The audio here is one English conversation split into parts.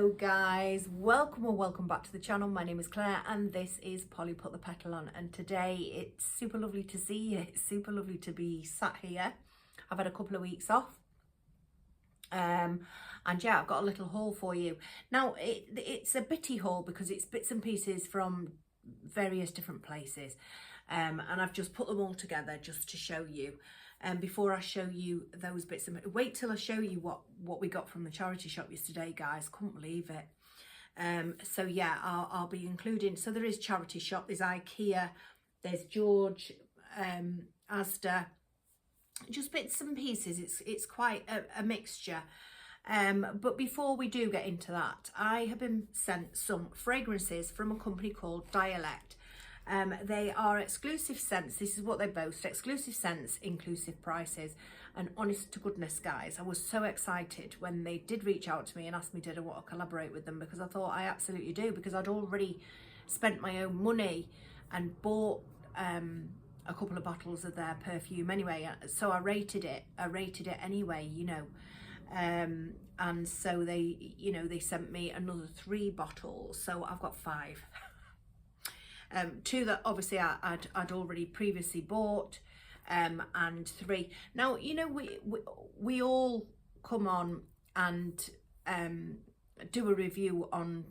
Hello guys, welcome or welcome back to the channel. My name is Claire and this is Polly Put the Petal On, and today it's super lovely to see you. It's super lovely to be sat here. I've had a couple of weeks off and yeah, I've got a little haul for you. Now it's a bitty haul because it's bits and pieces from various different places, and I've just put them all together just to show you. And before I show you those bits, wait till I show you what we got from the charity shop yesterday, guys. Couldn't believe it. So yeah, I'll be including, so there is charity shop, there's Ikea, there's George, Asda, just bits and pieces. It's quite a mixture. But before we do get into that, I have been sent some fragrances from a company called DIALECT. They are exclusive scents. This is what they boast: exclusive scents, inclusive prices. And honest to goodness, guys, I was so excited when they did reach out to me and asked me did I want to collaborate with them, because I thought I absolutely do, because I'd already spent my own money and bought a couple of bottles of their perfume anyway, so I rated it anyway, you know. And so they sent me another 3 bottles, so I've got 5. 2 that obviously I'd already previously bought, and 3. Now, you know, we all come on and do a review on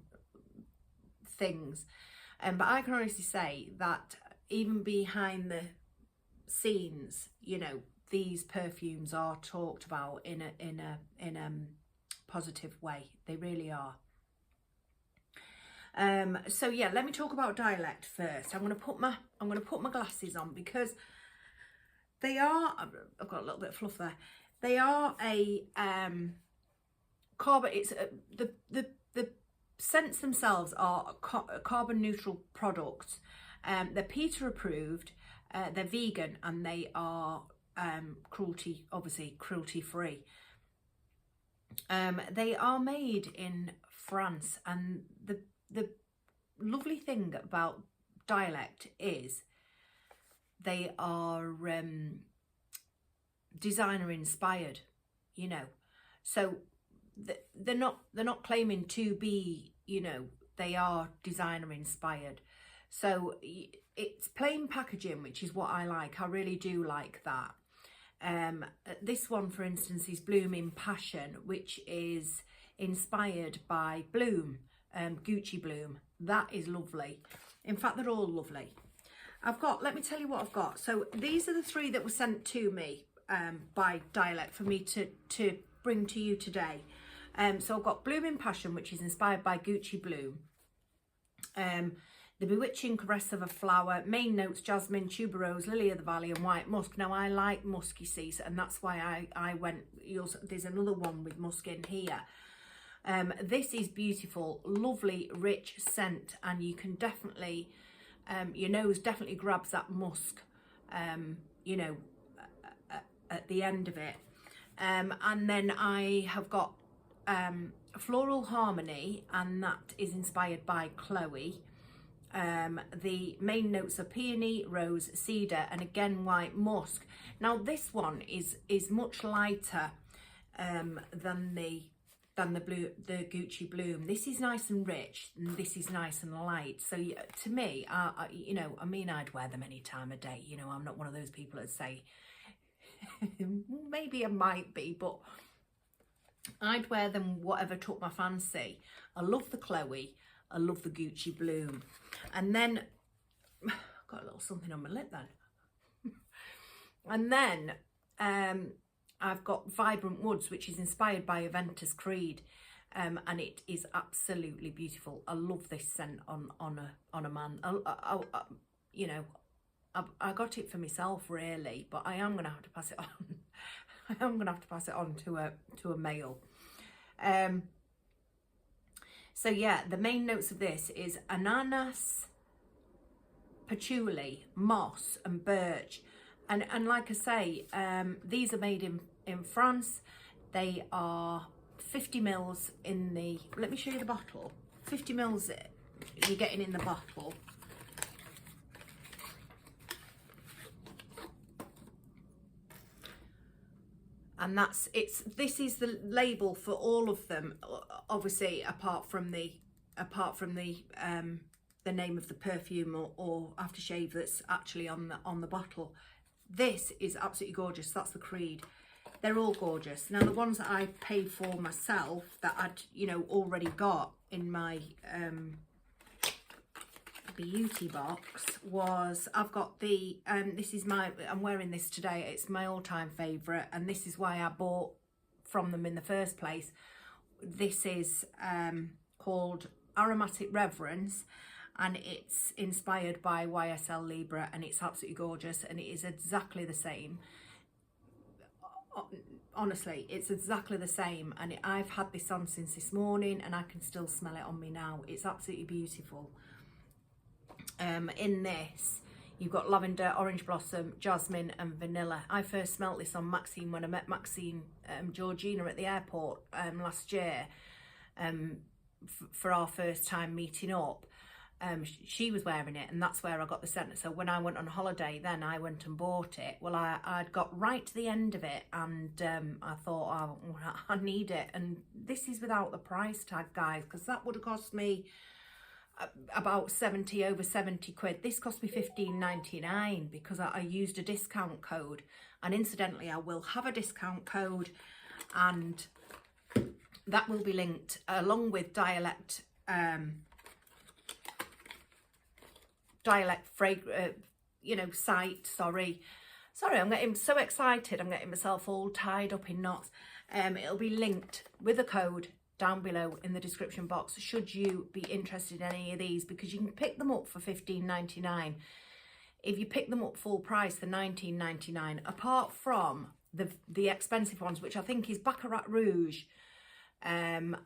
things, but I can honestly say that even behind the scenes, you know, these perfumes are talked about in a positive way. They really are. So yeah, let me talk about DIALECT first. I'm gonna put my glasses on because they are, I've got a little bit of fluff there. They are a carbon, it's the scents themselves are carbon neutral products. They're PETA approved, they're vegan, and they are cruelty free. They are made in France, and the lovely thing about DIALECT is they are designer inspired, you know. So they're not claiming to be, you know, they are designer inspired. So it's plain packaging, which is what I like. I really do like that. This one, for instance, is Blooming Passion, which is inspired by Bloom. Gucci Bloom. That is lovely. In fact, they're all lovely. Let me tell you what I've got. So these are the 3 that were sent to me by DIALECT for me to bring to you today. So I've got Blooming Passion, which is inspired by Gucci Bloom. The Bewitching Caress of a Flower, main notes jasmine, tuberose, lily of the valley, and white musk. Now I like musk, you see, and that's why I went. There's another one with musk in here. This is beautiful, lovely, rich scent, and you can definitely, your nose definitely grabs that musk, you know, at the end of it. And then I have got Floral Harmony, and that is inspired by Chloe. The main notes are peony, rose, cedar, and again white musk. Now this one is much lighter than the Gucci Bloom. This is nice and rich, and this is nice and light. So to me, you know, I mean, I'd wear them any time of day. You know, I'm not one of those people that say, maybe I might be, but I'd wear them whatever took my fancy. I love the Chloe, I love the Gucci Bloom. And then, got a little something on my lip then. And then, I've got Vibrant Woods, which is inspired by Aventus Creed, and it is absolutely beautiful. I love this scent on a man. You know, I got it for myself really, but I am gonna have to pass it on. I am gonna have to pass it on to a male. So yeah, the main notes of this is ananas, patchouli, moss, and birch. And like I say, these are made in France. They are 50 mils in the, let me show you the bottle. 50 mils you're getting in the bottle. and this is the label for all of them, obviously apart from the name of the perfume or aftershave that's actually on the bottle. This is absolutely gorgeous. That's the Creed. They're all gorgeous. Now the ones that I paid for myself that I'd, you know, already got in my beauty box was, I've got the this is I'm wearing this today. It's my all-time favorite, and this is why I bought from them in the first place. This is called Aromatic Reverence, and it's inspired by YSL Libre, and it's absolutely gorgeous, and it is exactly the same. Honestly, it's exactly the same, and I've had this on since this morning, and I can still smell it on me now. It's absolutely beautiful. In this, you've got lavender, orange blossom, jasmine, and vanilla. I first smelt this on Maxine when I met Maxine Georgina at the airport last year for our first time meeting up. She was wearing it, and that's where I got the scent. So when I went on holiday, then I went and bought it. Well, I'd got right to the end of it, and I thought, oh, I need it. And this is without the price tag, guys, because that would have cost me about over 70 quid. This cost me £15.99 because I used a discount code. And incidentally, I will have a discount code, and that will be linked along with DIALECT site. Sorry, I'm getting so excited. I'm getting myself all tied up in knots. It'll be linked with a code down below in the description box should you be interested in any of these, because you can pick them up for £15.99. If you pick them up full price, they're £19.99, apart from the expensive ones, which I think is Baccarat Rouge, and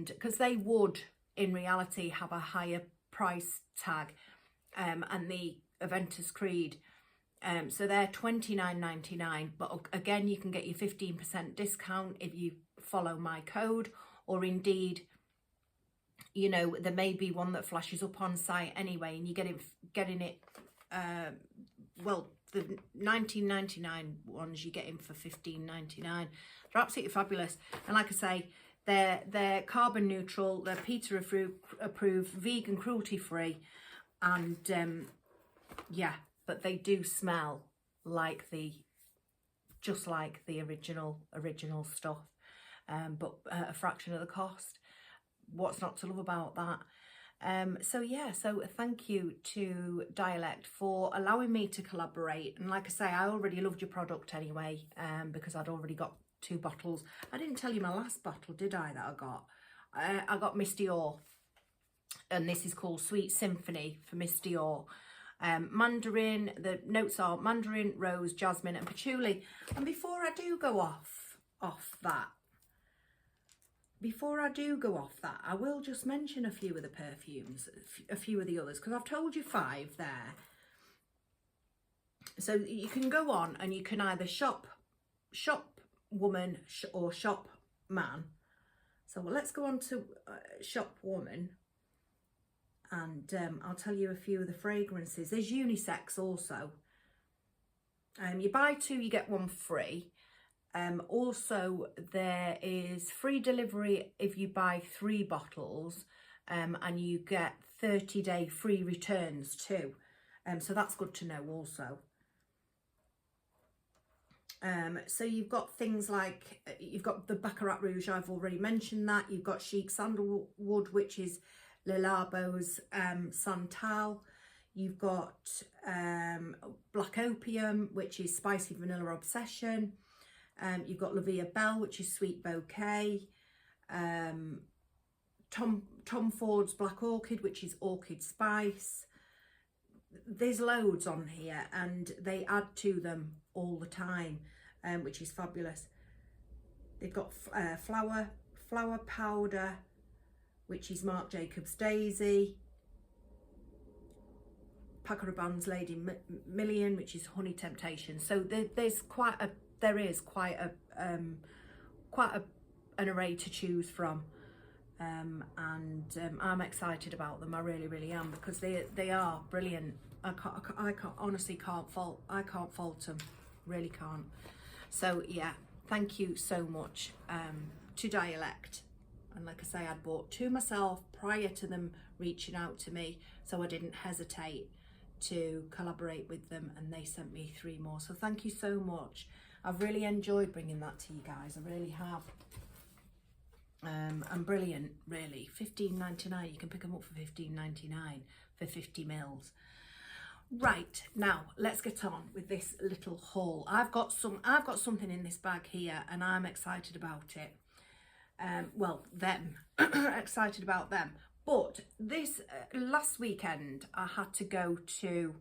because they would in reality have a higher price tag, and the Aventus Creed, so they're £29.99, but again you can get your 15% discount if you follow my code, or indeed, you know, there may be one that flashes up on site anyway, and you're getting it well, the £19.99 ones you're getting for £15.99. They're absolutely fabulous, and like I say, they're carbon neutral, they're PETA approved, vegan, cruelty free, and yeah, but they do smell like just like the original stuff, but a fraction of the cost. What's not to love about that? So yeah, so thank you to DIALECT for allowing me to collaborate. And like I say, I already loved your product anyway, because I'd already got 2 bottles. I didn't tell you my last bottle, did I, that I got? I got Miss Dior, and this is called Sweet Symphony for Miss Dior. Mandarin, the notes are mandarin, rose, jasmine, and patchouli. And before I do go off that, I will just mention a few of the perfumes, a few of the others, because I've told you 5 there. So you can go on and you can either shop woman or shop man. So let's go on to shop woman, and I'll tell you a few of the fragrances. There's unisex also. You buy 2, you get 1 free. Also, there is free delivery if you buy 3 bottles, and you get 30-day free returns too. So that's good to know also. So you've got things like, you've got the Baccarat Rouge, I've already mentioned that. You've got Chic Sandalwood, which is Le Labo's Santal. You've got Black Opium, which is Spicy Vanilla Obsession. You've got La Vie Belle, which is Sweet Bouquet. Tom Ford's Black Orchid, which is Orchid Spice. There's loads on here, and they add to them all the time, which is fabulous. They've got flower powder, which is Marc Jacobs Daisy. Paco Rabanne's Lady Million, which is Honey Temptation. So there is quite an array to choose from, and I'm excited about them. I really am, because they are brilliant. I honestly can't fault them, really can't. So yeah, thank you so much to Dialect. And like I say, I'd bought 2 myself prior to them reaching out to me, so I didn't hesitate to collaborate with them, and they sent me 3 more. So thank you so much. I've really enjoyed bringing that to you guys. I really have. And brilliant, really. $15.99. You can pick them up for $15.99 for 50 mils. Right, now let's get on with this little haul. I've got something in this bag here, and I'm excited about it. Well, them excited about them. But this last weekend, I had to go to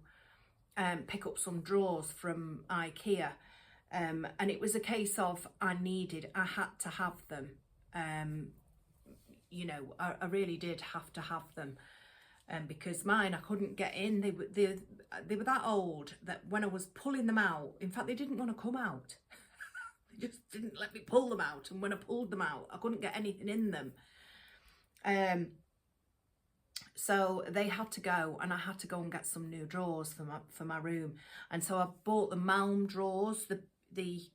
pick up some drawers from Ikea, and it was a case of I had to have them. You know, I really did have to have them, because mine I couldn't get in. They were that old that when I was pulling them out, in fact, they didn't want to come out. They just didn't let me pull them out, and when I pulled them out, I couldn't get anything in them. So they had to go, and I had to go and get some new drawers for my room. And so I bought the Malm drawers, the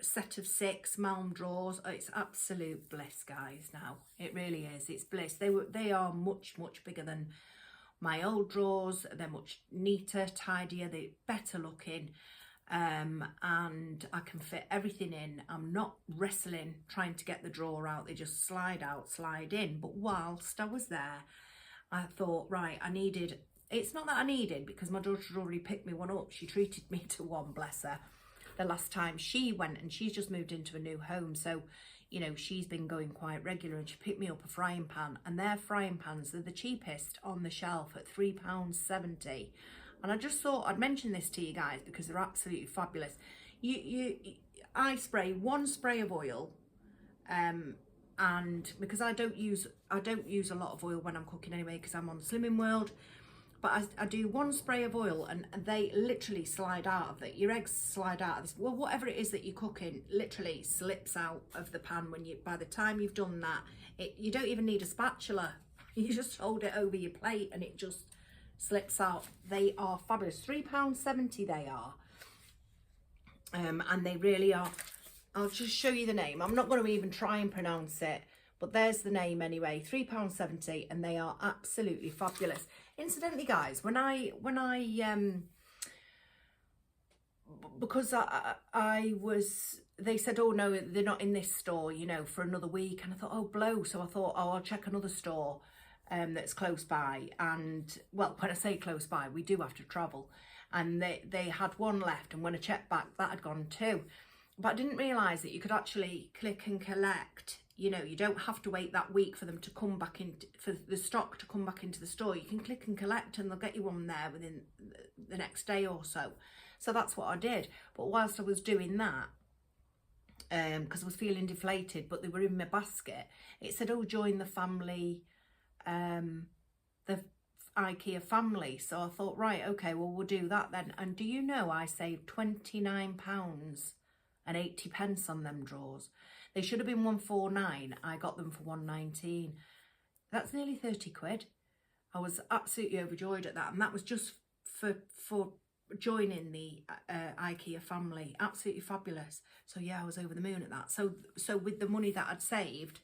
set of 6 Malm drawers. It's absolute bliss, guys. Now it really is. It's bliss. They are much bigger than my old drawers. They're much neater, tidier. They're better looking. And I can fit everything in. I'm not wrestling trying to get the drawer out. They just slide out, slide in. But whilst I was there, I thought, right, it's not that I needed, because my daughter had already picked me one up. She treated me to one, bless her, the last time she went, and she's just moved into a new home. So, you know, she's been going quite regular, and she picked me up a frying pan, and their frying pans, they're the cheapest on the shelf at £3.70. And I just thought I'd mention this to you guys because they're absolutely fabulous. I spray 1 spray of oil, and because I don't use a lot of oil when I'm cooking anyway, because I'm on Slimming World. But I do 1 spray of oil, and they literally slide out of it. Your eggs slide out of this. Well, whatever it is that you're cooking literally slips out of the pan by the time you've done that. You don't even need a spatula. You just hold it over your plate and it just slips out. They are fabulous. £3.70 they are. And they really are. I'll just show you the name. I'm not going to even try and pronounce it, but there's the name anyway. £3.70, and they are absolutely fabulous. Incidentally, guys, because they said, oh no, they're not in this store, you know, for another week, and I thought, oh blow. So I thought, oh, I'll check another store that's close by. And well, when I say close by, we do have to travel, and they had one left, and when I checked back, that had gone too. But I didn't realise that you could actually click and collect. You know, you don't have to wait that week for them to come back in, for the stock to come back into the store. You can click and collect, and they'll get you one there within the next day or so. So that's what I did. But whilst I was doing that, because I was feeling deflated, but they were in my basket, it said, oh, join the family, the Ikea family. So I thought, right, okay, well, we'll do that then. And do you know, I saved £29.80 on them drawers. They should have been £149. I got them for £119. That's nearly 30 quid. I was absolutely overjoyed at that, and that was just for joining the Ikea family. Absolutely fabulous. So yeah, I was over the moon at that. So with the money that I'd saved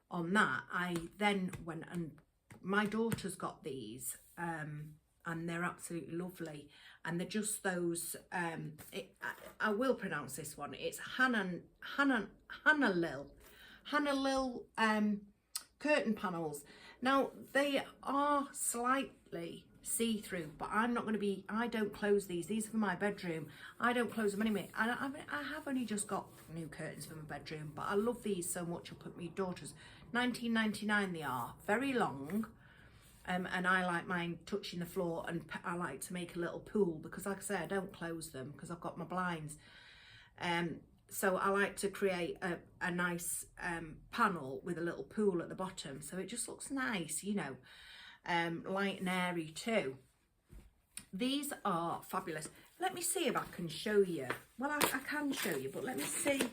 on that, I then went, and my daughter's got these, and they're absolutely lovely. And they're just those, I will pronounce this one. It's Hanalil curtain panels. Now, they are slightly see-through, but I'm not going to be, I don't close these. These are for my bedroom. I don't close them anyway. And I have only just got new curtains for my bedroom, but I love these so much. I'll put my daughter's. £19.99 they are. Very long. And I like mine touching the floor, and I like to make a little pool, because like I say, I don't close them because I've got my blinds. So I like to create a nice panel with a little pool at the bottom, so it just looks nice, you know, light and airy too. These are fabulous. Let me see if I can show you. Well, I can show you, but let me see.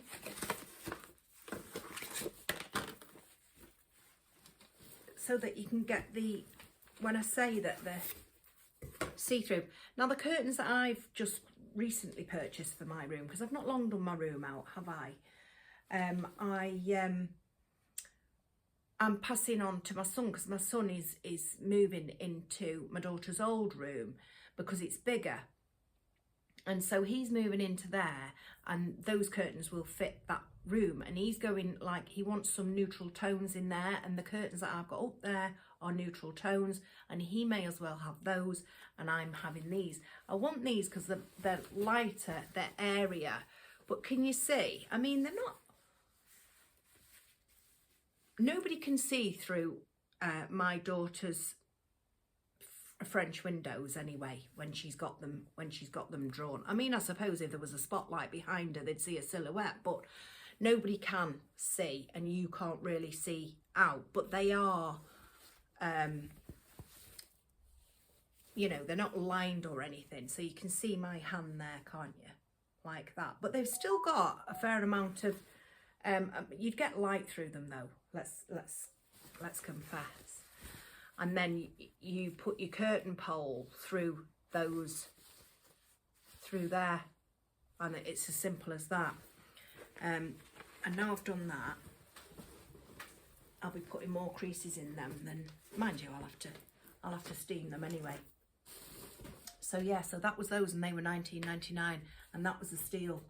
So that you can get the, when I say that they're see-through. Now the curtains that I've just recently purchased for my room, because I've not long done my room out, have I? I'm passing on to my son, because my son is moving into my daughter's old room because it's bigger. And so he's moving into there, and those curtains will fit that room, and he's going, like, he wants some neutral tones in there, and the curtains that I've got up there are neutral tones, and he may as well have those, and I'm having these. I want these because they're lighter, they're airier, but can you see? I mean, they're not, nobody can see through my daughter's French windows anyway when she's got them drawn. I mean, I suppose if there was a spotlight behind her, they'd see a silhouette, but nobody can see, and you can't really see out. But they are, you know, they're not lined or anything, so you can see my hand there, can't you? Like that. But they've still got a fair amount of, you'd get light through them though. Let's confess. And then you put your curtain pole through those, through there, and it's as simple as that. And now I've done that, I'll be putting more creases in them. Then, mind you, I'll have to steam them anyway. So yeah, so that was those, and they were £19.99, and that was the steel.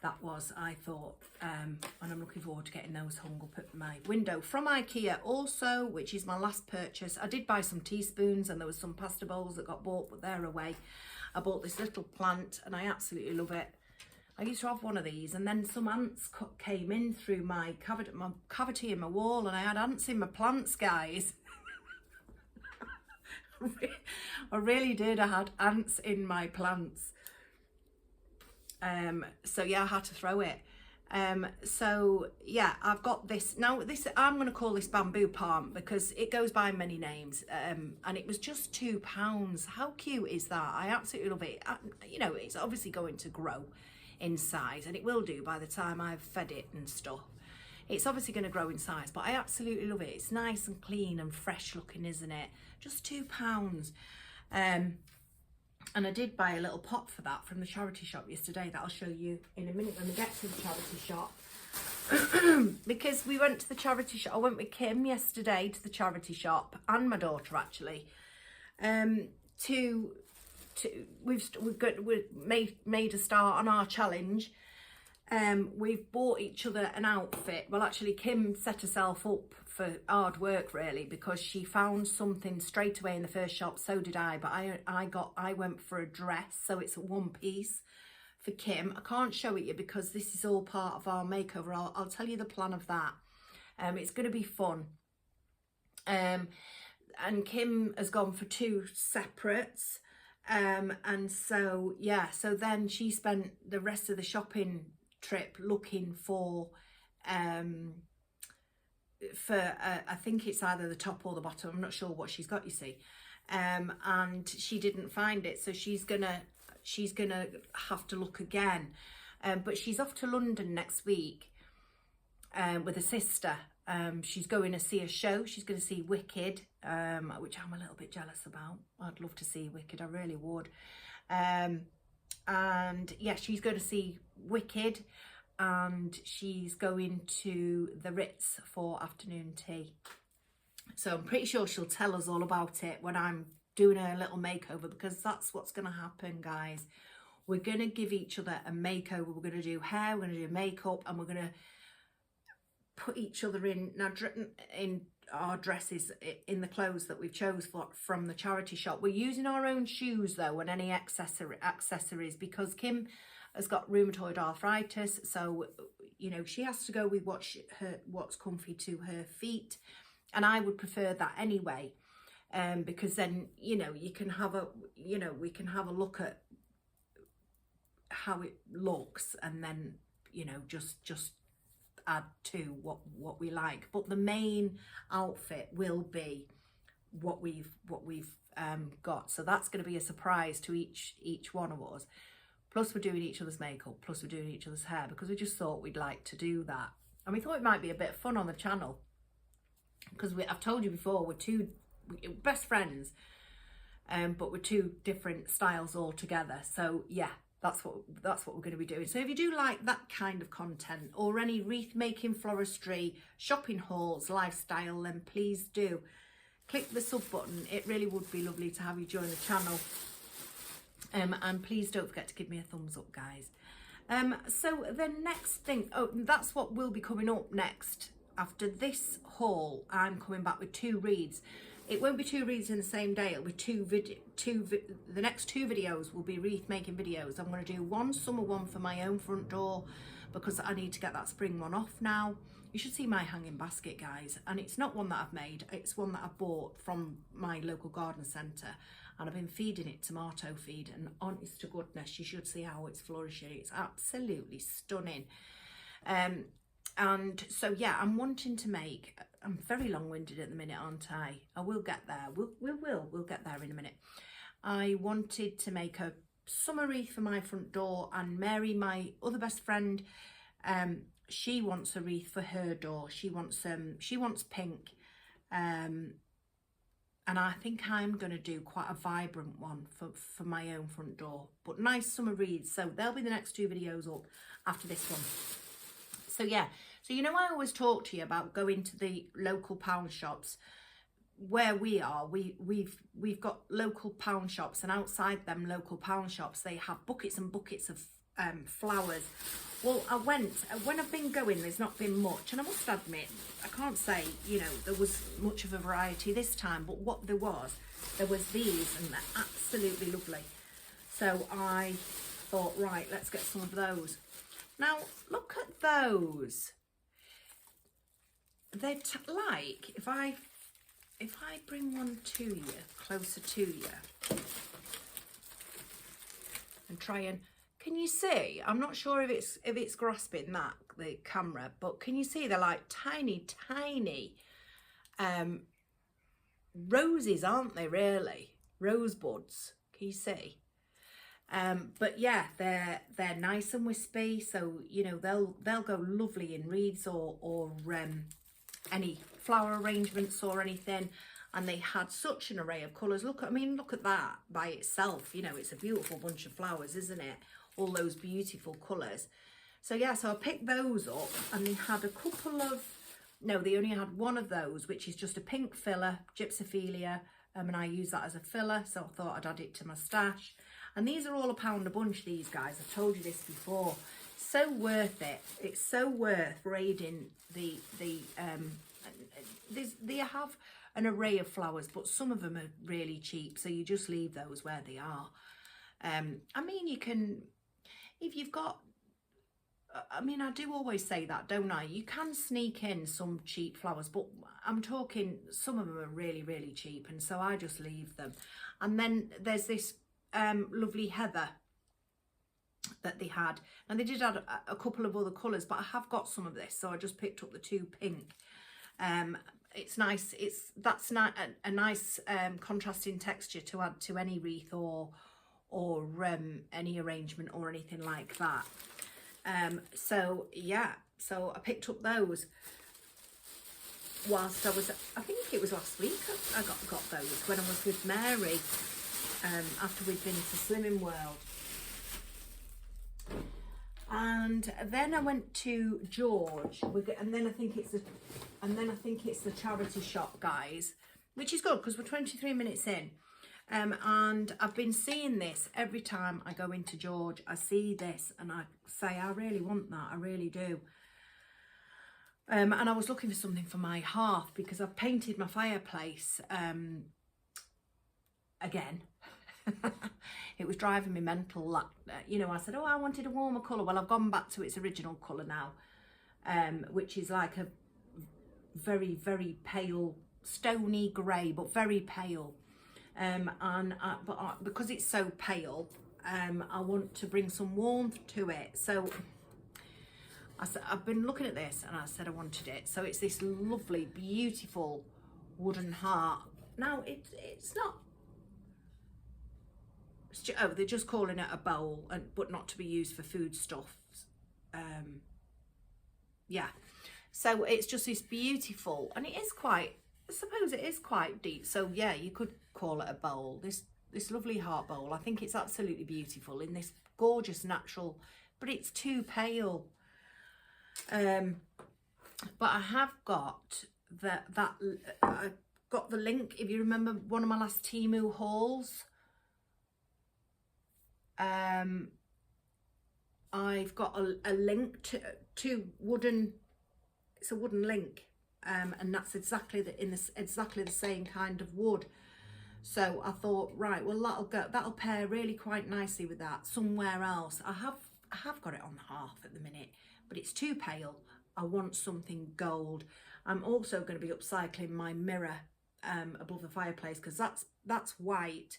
That was, I thought, and I'm looking forward to getting those hung up at my window. From Ikea also, which is my last purchase. I did buy some teaspoons, and there was some pasta bowls that got bought, but they're away. I bought this little plant, and I absolutely love it. I used to have one of these, and then some ants came in through my cavity in my wall, and I had ants in my plants, guys. I really did. I had ants in my plants. So yeah, I had to throw it. So yeah, I've got this now. This, I'm going to call this bamboo palm because it goes by many names, and it was just £2. How cute is that? I absolutely love it. You know, it's obviously going to grow in size, and it will do by the time I've fed it and stuff. It's obviously going to grow in size, but I absolutely love it. It's nice and clean and fresh looking, isn't it? Just £2. And I did buy a little pot for that from the charity shop yesterday that I'll show you in a minute when we get to the charity shop. Because we went to the charity shop. I went with Kim yesterday to the charity shop, and my daughter actually. We've made a start on our challenge. We've bought each other an outfit. Well, actually, Kim set herself up for hard work really, because she found something straight away in the first shop. So did I, but I went for a dress, so it's a one piece for Kim. I can't show it you because this is all part of our makeover. I'll tell you the plan of that. It's going to be fun. And Kim has gone for 2 separates. And so yeah, so then she spent the rest of the shopping trip looking for I think it's either the top or the bottom. I'm not sure what she's got, you see. And she didn't find it, so she's gonna have to look again. But she's off to London next week with a sister. She's going to see a show. She's going to see Wicked, which I'm a little bit jealous about. I'd love to see Wicked, I really would. And yeah, she's going to see Wicked, and she's going to the Ritz for afternoon tea. So I'm pretty sure she'll tell us all about it when I'm doing her little makeover, because that's what's going to happen, guys. We're going to give each other a makeover. We're going to do hair, we're going to do makeup, and we're going to put each other in our dresses, in the clothes that we've chose from the charity shop. We're using our own shoes though, and any accessories, because Kim has got rheumatoid arthritis, so you know she has to go with what's comfy to her feet, and I would prefer that anyway, because then you know we can have a look at how it looks, and then you know just add to what we like. But the main outfit will be what we've got, so that's going to be a surprise to each one of us. Plus we're doing each other's makeup, plus we're doing each other's hair, because we just thought we'd like to do that, and we thought it might be a bit of fun on the channel, because I've told you before, we're best friends, but we're 2 different styles altogether. So yeah, that's what we're going to be doing. So if you do like that kind of content, or any wreath making, floristry, shopping hauls, lifestyle, then please do click the sub button. It really would be lovely to have you join the channel. And please don't forget to give me a thumbs up, guys. So the next thing, that's what will be coming up next. After this haul, I'm coming back with 2 reads. It won't be 2 reads in the same day. It'll be the next 2 videos will be wreath making videos. I'm going to do one summer one for my own front door, because I need to get that spring one off now. You should see my hanging basket, guys. And it's not one that I've made. It's one that I bought from my local garden centre. And I've been feeding it tomato feed. And honest to goodness, you should see how it's flourishing. It's absolutely stunning. And so, yeah, I'm wanting to make... I'm very long-winded at the minute, aren't I? I will get there. We'll get there in a minute. I wanted to make a summer wreath for my front door, and Mary, my other best friend, she wants a wreath for her door. She wants pink, and I think I'm going to do quite a vibrant one for my own front door, but nice summer wreaths. So there'll be the next 2 videos up after this one. So yeah, so you know, I always talk to you about going to the local pound shops. Where we are, we've got local pound shops, and outside them local pound shops, they have buckets and buckets of flowers. Well, when I've been going, there's not been much, and I must admit, I can't say, you know, there was much of a variety this time, but what there was these, and they're absolutely lovely. So I thought, right, let's get some of those. Now, look at those. They're like, if I bring one to you, closer to you, and try and, can you see? I'm not sure if it's grasping the camera, but can you see they're like tiny roses, aren't they? Really, rosebuds. Can you see? But yeah, they're nice and wispy, so you know they'll go lovely in wreaths or any flower arrangements or anything. And they had such an array of colours. Look at that by itself. You know, it's a beautiful bunch of flowers, isn't it? All those beautiful colours. So yeah, so I picked those up, and they had a couple of, no, they only had one of those, which is just a pink filler, gypsophilia, and I use that as a filler, so I thought I'd add it to my stash. And these are all £1 a bunch, these guys. I've told you this before. So worth it. It's so worth raiding they have an array of flowers, but some of them are really cheap, so you just leave those where they are. I mean, you can, if you've got, I mean, I do always say that, don't I? You can sneak in some cheap flowers, but I'm talking, some of them are really, really cheap, and so I just leave them. And then there's this lovely heather that they had, and they did add a couple of other colours, but I have got some of this, so I just picked up the 2 pink. It's nice. That's not a nice contrasting texture to add to any wreath or any arrangement or anything like that. So yeah, so I picked up those whilst I was, I think it was last week I got those when I was with Mary, after we'd been to Slimming World. And then I went to George, and then I think it's the charity shop, guys, which is good because we're 23 minutes in. And I've been seeing this every time I go into George. I see this and I say, I really want that, I really do. And I was looking for something for my hearth because I've painted my fireplace again. It was driving me mental. You know, I said, oh, I wanted a warmer colour. Well, I've gone back to its original colour now, which is like a very, very pale, stony grey, but very pale. Because it's so pale, I want to bring some warmth to it. So I've been looking at this and I said I wanted it. So it's this lovely, beautiful wooden heart. Now it's not. Oh, they're just calling it a bowl, but not to be used for foodstuffs. Yeah, so it's just this beautiful, and it is quite, I suppose it is quite deep. So yeah, you could call it a bowl. This this lovely heart bowl. I think it's absolutely beautiful in this gorgeous natural, but it's too pale. But I have got I got the link, if you remember one of my last Temu hauls. I've got a link to wooden, it's a wooden link, and that's exactly exactly the same kind of wood. So I thought, right, well that'll pair really quite nicely with that somewhere else. I have got it on half at the minute, but it's too pale. I want something gold. I'm also going to be upcycling my mirror above the fireplace, because that's white.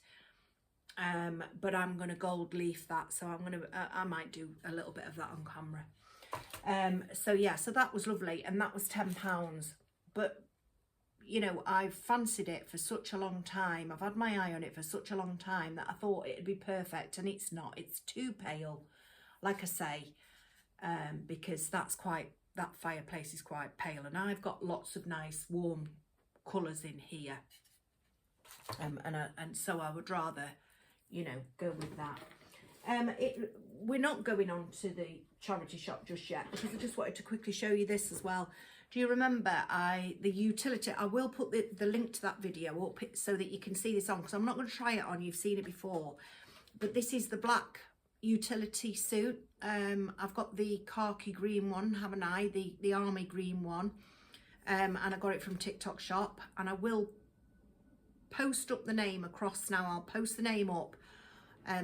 But I'm going to gold leaf that, so I might do a little bit of that on camera. So yeah, so that was lovely, and that was £10. But you know, I've fancied it for such a long time. I've had my eye on it for such a long time that I thought it'd be perfect, and it's not. It's too pale, like I say, because that fireplace is quite pale, and I've got lots of nice warm colours in here, and so I would rather, you know, go with that. We're not going on to the charity shop just yet, because I just wanted to quickly show you this as well. Do you remember the utility? I will put the link to that video up so that you can see this on, because I'm not going to try it on. You've seen it before, but this is the black utility suit. I've got the khaki green one, haven't I? The army green one, and I got it from TikTok shop, and I will post up the name across now. I'll post the name up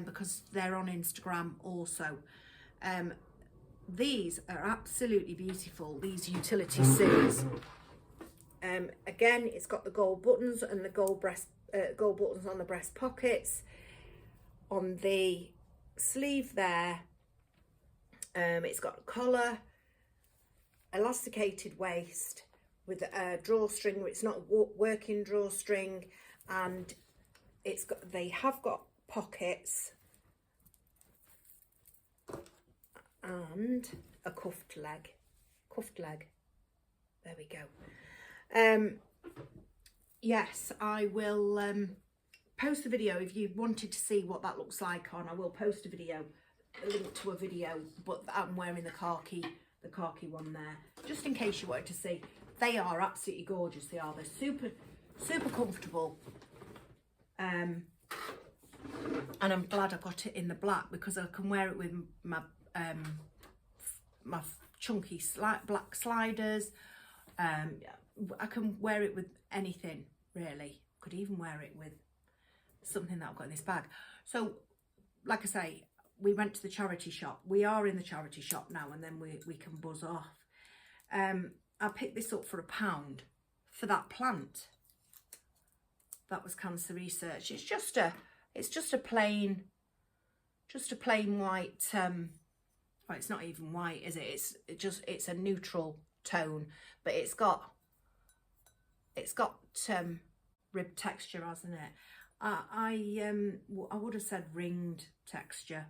because they're on Instagram also. These are absolutely beautiful, these utility suits. Again, it's got the gold buttons and the gold buttons on the breast pockets. On the sleeve there, it's got a collar, elasticated waist with a drawstring. It's not a working drawstring, and they have got pockets and a cuffed leg. There we go. Yes, I will post a video if you wanted to see what that looks like on. I will post a link to a video, but I'm wearing the khaki one there, just in case you wanted to see. They are absolutely gorgeous. They're super comfortable. And I'm glad I got it in the black, because I can wear it with my chunky black sliders. I can wear it with anything really. Could even wear it with something that I've got in this bag. So like I say, we went to the charity shop. We are in the charity shop now, and then we can buzz off. I picked this up for £1 for that plant. That was Cancer Research. It's just a plain white. Well, it's not even white, is it? It's a neutral tone, but it's got rib texture, hasn't it? I would have said ringed texture.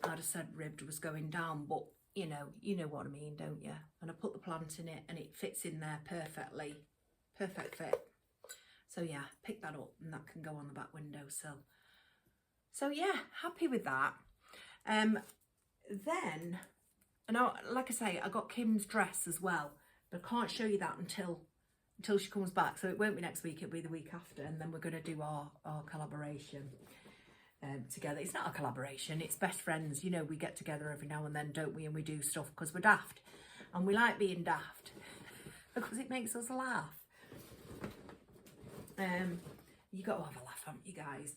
I'd have said ribbed was going down, but you know what I mean, don't you? And I put the plant in it, and it fits in there perfectly. Perfect fit. So yeah, pick that up, and that can go on the back windowsill. So yeah, happy with that. Then, and like I say, I got Kim's dress as well, but I can't show you that until she comes back. So it won't be next week, it'll be the week after, and then we're going to do our collaboration together. It's not a collaboration, it's best friends. You know, we get together every now and then, don't we? And we do stuff because we're daft, and we like being daft because it makes us laugh. You got to have a laugh, haven't you guys?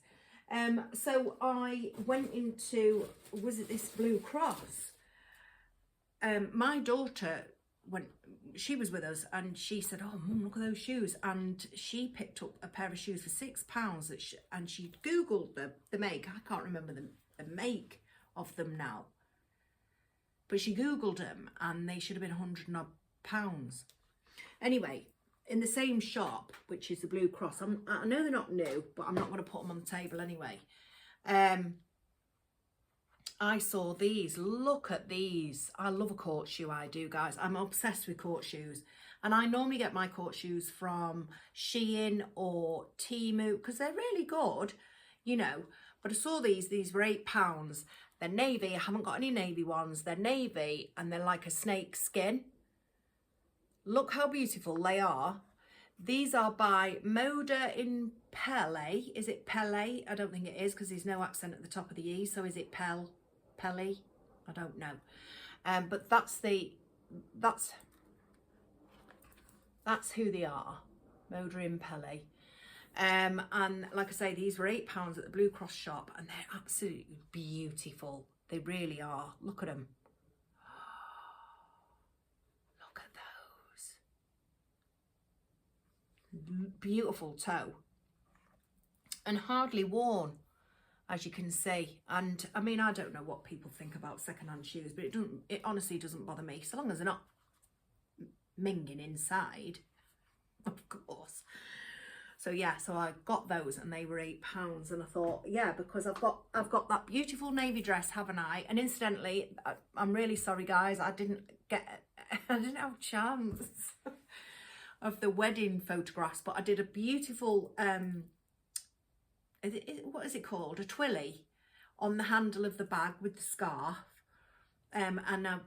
So I went into, was it this Blue Cross? My daughter she was with us, and she said, "Oh, Mum, look at those shoes," and she picked up a pair of shoes for £6 and she googled the make. I can't remember the make of them now, but she googled them, and they should have been £100 odd. Anyway, in the same shop, which is the Blue Cross, I know they're not new, but I'm not going to put them on the table anyway. I saw these. Look at these. I love a court shoe, I do, guys. I'm obsessed with court shoes. And I normally get my court shoes from Shein or Temu because they're really good, you know. But I saw these were £8. They're navy. I haven't got any navy ones. They're navy and they're like a snake skin. Look how beautiful they are. These are by Moda in Pele. Is it Pele? I don't think it is because there's no accent at the top of the E. So is it Pele? I don't know. But that's who they are. Moda in Pele. And like I say, these were £8 at the Blue Cross shop, and they're absolutely beautiful. They really are. Look at them. Look at those. Beautiful toe. And hardly worn, as you can see. And I mean, I don't know what people think about secondhand shoes, but it honestly doesn't bother me, so long as they're not minging inside, of course. So yeah, so I got those and they were £8, and I thought, yeah, because I've got that beautiful navy dress, haven't I? And incidentally, I'm really sorry guys, I didn't have a chance of the wedding photographs, but I did a beautiful what is it called, a twilly on the handle of the bag with the scarf, and I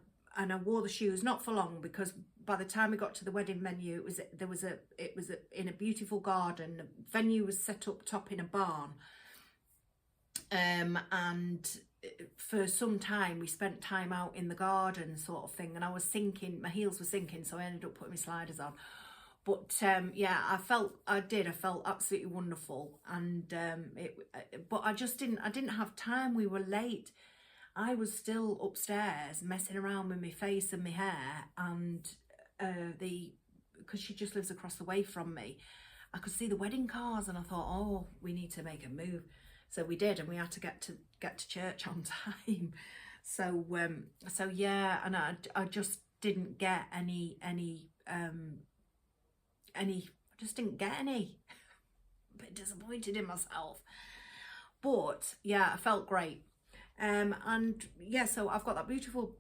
wore the shoes not for long, because by the time we got to the wedding venue, it was in a beautiful garden. The venue was set up top in a barn, and for some time we spent time out in the garden, sort of thing. And I was sinking, my heels were sinking, so I ended up putting my sliders on. But yeah, I felt absolutely wonderful, and but I didn't have time. We were late. I was still upstairs messing around with my face and my hair, and because she just lives across the way from me, I could see the wedding cars, and I thought, oh, we need to make a move. So we did, and we had to get to church on time. So yeah, and I just didn't get any. I just didn't get any. A bit disappointed in myself, but yeah, I felt great. And yeah, so I've got that beautiful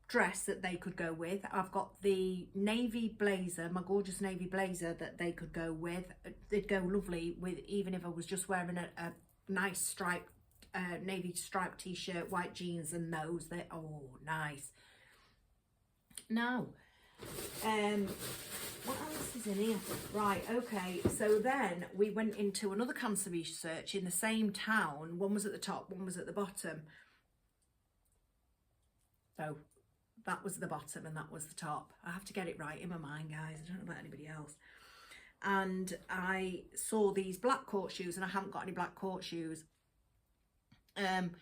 dress that they could go with. I've got the navy blazer, my gorgeous navy blazer that they could go with. They'd go lovely with, even if I was just wearing a nice striped navy striped t-shirt, white jeans, and those. They're nice. Now what else is in here? Right, okay, so then we went into another cancer research in the same town. One was at the top, one was at the bottom. So that was the bottom and that was the top. I have to get it right in my mind, guys. I don't know about anybody else. And I saw these black court shoes, and I haven't got any black court shoes. And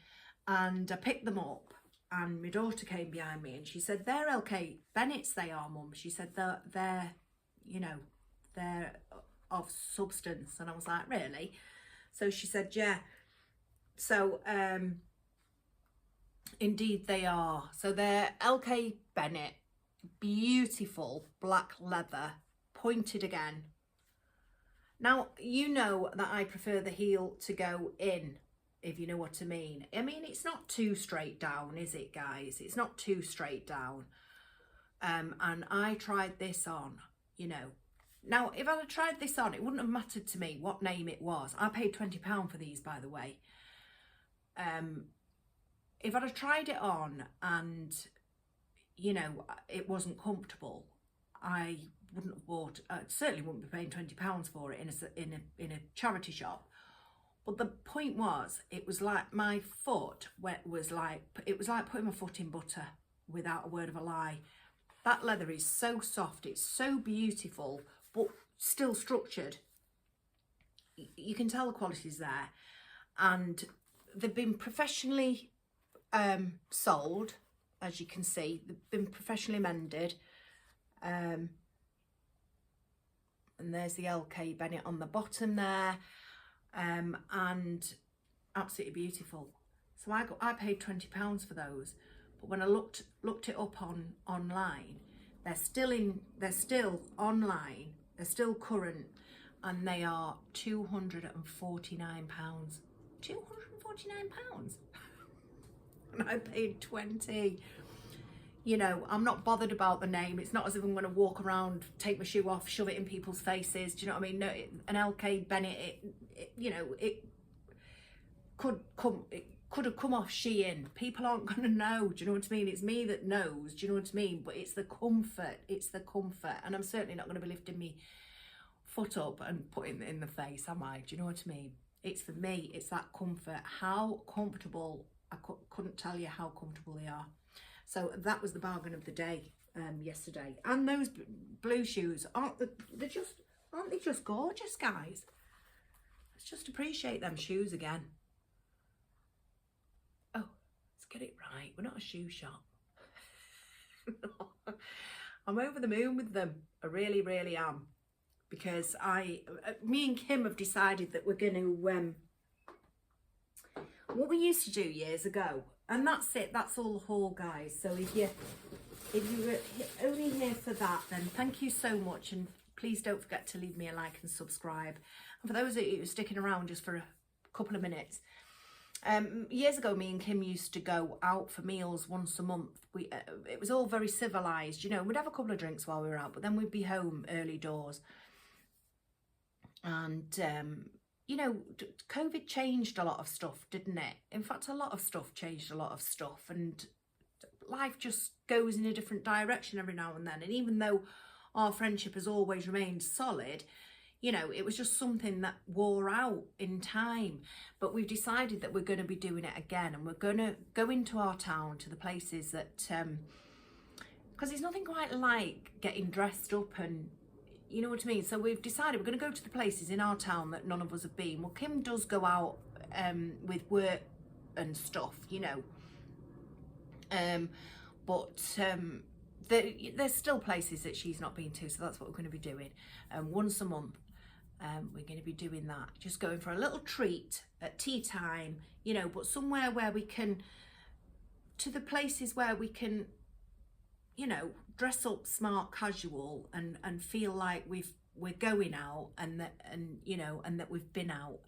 I picked them up, and my daughter came behind me and she said, they're LK Bennett's, they are, mum. She said, they're you know, they're of substance. And I was like, really? So she said, yeah. So indeed they are. So they're LK Bennett, beautiful black leather, pointed again. Now, you know that I prefer the heel to go in, if you know what I mean. I mean, it's not too straight down, is it, guys? It's not too straight down. And I tried this on, you know. Now, if I'd have tried this on, it wouldn't have mattered to me what name it was. I paid £20 for these, by the way. If I'd have tried it on and, you know, it wasn't comfortable, I wouldn't have bought. I certainly wouldn't be paying £20 for it in a charity shop. But the point was, it was like my foot was like putting my foot in butter, without a word of a lie. That leather is so soft, it's so beautiful, but still structured. You can tell the quality's there, and they've been professionally sold, as you can see. They've been professionally mended. And there's the LK Bennett on the bottom there, and absolutely beautiful. So I paid £20 for those, but when I looked it up online, they're still online, they're still current, and they are £249. £249, and I paid 20. You know, I'm not bothered about the name. It's not as if I'm going to walk around, take my shoe off, shove it in people's faces. Do you know what I mean? No, an LK Bennett, you know, it could have come off Shein. People aren't going to know. Do you know what I mean? It's me that knows. Do you know what I mean? But it's the comfort. It's the comfort. And I'm certainly not going to be lifting me foot up and putting it in the face, am I? Do you know what I mean? It's for me. It's that comfort. How comfortable. I couldn't tell you how comfortable they are. So that was the bargain of the day yesterday. And those blue shoes, aren't they just gorgeous, guys? Let's just appreciate them shoes again. Oh, let's get it right. We're not a shoe shop. I'm over the moon with them. I really, really am. Because me and Kim have decided that we're going to, what we used to do years ago. And that's it. That's all the haul, guys. So if you were only here for that, then thank you so much. And please don't forget to leave me a like and subscribe. And for those of you who are sticking around just for a couple of minutes, years ago, me and Kim used to go out for meals once a month. It was all very civilized, you know. We'd have a couple of drinks while we were out, but then we'd be home early doors. And you know, COVID changed a lot of stuff, didn't it? In fact, a lot of stuff changed a lot of stuff, and life just goes in a different direction every now and then. And even though our friendship has always remained solid, you know, it was just something that wore out in time. But we've decided that we're going to be doing it again, and we're going to go into our town to the places that, because there's nothing quite like getting dressed up and, you know what I mean? So we've decided we're going to go to the places in our town that none of us have been. Well, Kim does go out with work and stuff, you know. But there's still places that she's not been to, so that's what we're going to be doing. Once a month, we're going to be doing that. Just going for a little treat at tea time, you know, but somewhere where we can, to the places where we can, you know, dress up smart casual and feel like we're going out and that, and you know, and that we've been out.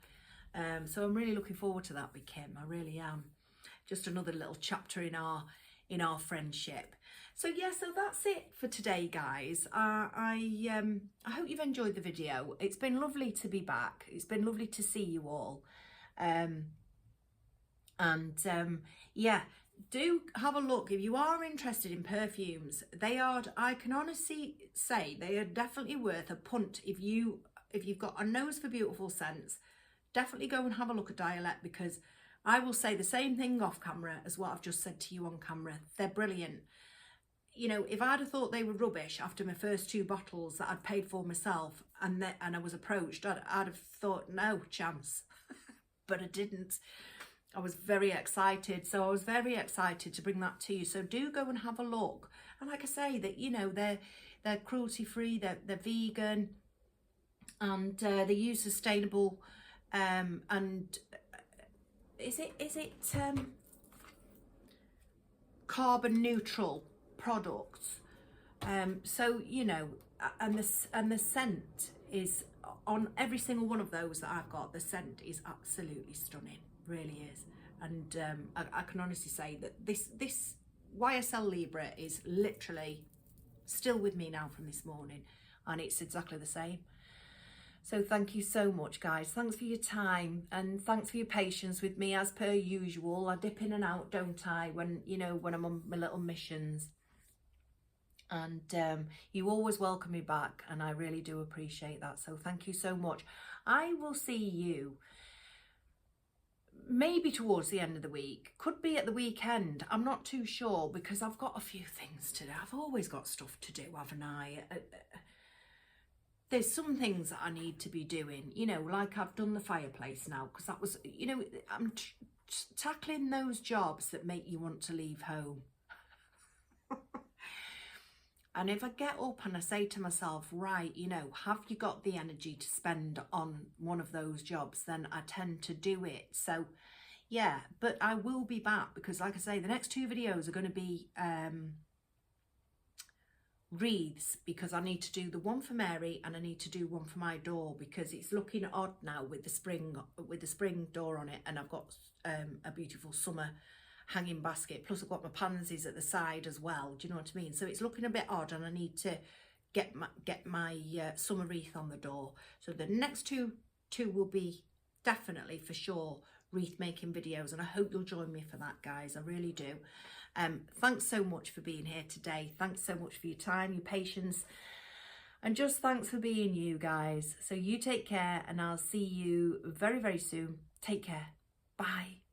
So I'm really looking forward to that with Kim. I really am. Just another little chapter in our friendship. So yeah, so that's it for today, guys. I hope you've enjoyed the video. It's been lovely to be back. It's been lovely to see you all. Yeah, do have a look if you are interested in perfumes. They are, I can honestly say, they are definitely worth a punt. If you've got a nose for beautiful scents, definitely go and have a look at Dialect, because I will say the same thing off camera as what I've just said to you on camera. They're brilliant. You know, if I'd have thought they were rubbish after my first 2 bottles that I'd paid for myself, and I was approached, I'd have thought no chance. But I didn't. I was very excited. So I was very excited to bring that to you. So do go and have a look. And like I say, that, you know, they're cruelty free, they're vegan, and they use sustainable and is it carbon neutral products. So, you know, and the scent is on every single one of those that I've got. The scent is absolutely stunning, really is. And I can honestly say that this YSL Libre is literally still with me now from this morning, and it's exactly the same. So thank you so much, guys. Thanks for your time, and thanks for your patience with me as per usual. I dip in and out, don't I, when, you know, when I'm on my little missions. And you always welcome me back, and I really do appreciate that. So thank you so much. I will see you maybe towards the end of the week, could be at the weekend. I'm not too sure, because I've got a few things to do. I've always got stuff to do, haven't I? There's some things that I need to be doing, you know, like I've done the fireplace now, because that was, you know, I'm tackling those jobs that make you want to leave home. And if I get up and I say to myself, right, you know, have you got the energy to spend on one of those jobs, then I tend to do it. So yeah, but I will be back, because like I say, the next 2 videos are going to be wreaths, because I need to do the one for Mary and I need to do one for my door, because it's looking odd now with the spring door on it, and I've got a beautiful summer hanging basket. Plus I've got my pansies at the side as well. Do you know what I mean? So it's looking a bit odd, and I need to get my summer wreath on the door. So the next two will be definitely for sure wreath making videos, and I hope you'll join me for that, guys. I really do. Thanks so much for being here today. Thanks so much for your time, your patience, and just thanks for being you, guys. So you take care, and I'll see you very, very soon. Take care. Bye.